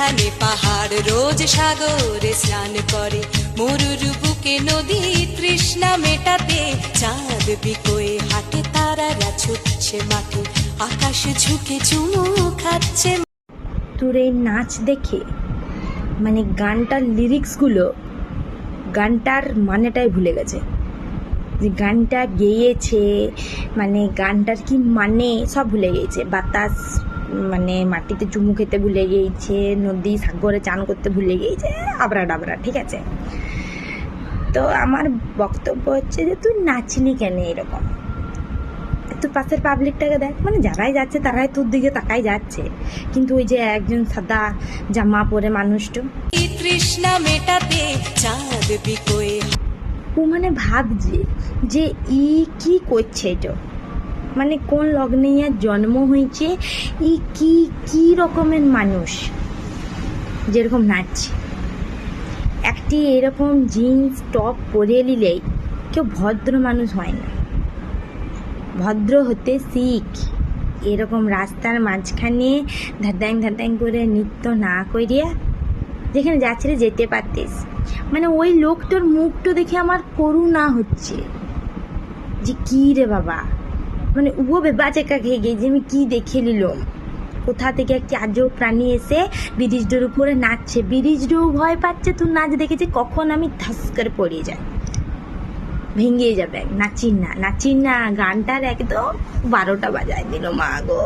যেখানে পাহাড় রোজ সাগরে স্নান করে, মরুর বুকে নদী তৃষ্ণা মেটাতে, চাঁদ বিকোয়ে হাটে তারারা ছুটছে মাঠে, আকাশ ঝুঁকে চুমু খাচ্ছে। তোর এই নাচ দেখে মানে গানটার লিরিক্সগুলো, গানটার মানেটাই ভুলে গেছে, যে গানটা গেয়েছে মানে গানটার কি মানে সব ভুলে গিয়েছে। বাতাস মানে মাটিতে চুমু খেতে ভুলে গিয়েছে, নদী সাগরে চান করতে ভুলে গিয়েছে, আবরা ডাবরা, ঠিক আছে। তো আমার বক্তব্য হচ্ছে যে তুই নাচনি কেন এরকম? তুই পাশের পাবলিকটাকে দেখ, মানে যারাই যাচ্ছে তারাই তোর দিকে তাকাই যাচ্ছে, কিন্তু ওই যে একজন সাদা জামা পরে মানুষটা, তৃষ্ণা মেটাতে চাঁদ বিকোয়ে, ও মানে ভাবছে যে ই কি করছে, এটা মানে কোন লগ্নে ইয়ার জন্ম হয়েছে, ই কি কি রকমের মানুষ যেরকম নাচছে। একটি এরকম জিন্স টপ পরে নিলেই কেউ ভদ্র মানুষ হয় না, ভদ্র হতে শিখ। এরকম রাস্তার মাঝখানে ধাদ্যাং ধাদ্যাং করে নৃত্য না করিয়া যেখানে যাচ্ছিলে যেতে পারতিস। মানে ওই লোকটার মুখটা দেখে আমার করুণা হচ্ছে যে কী রে বাবা, মানে ও বেবাচেকা খেয়ে গিয়ে যে আমি কী দেখে নিলাম, কোথা থেকে একটি আজব প্রাণী এসে ব্রিজটার উপরে নাচছে, ব্রিজটাও ভয় পাচ্ছে তোর নাচ দেখেছে, কখন আমি ধাস করে পড়ে যাই, ভেঙে যাবে। নাচিন না গানটার একদম 12টা বাজায় দিল মা গো।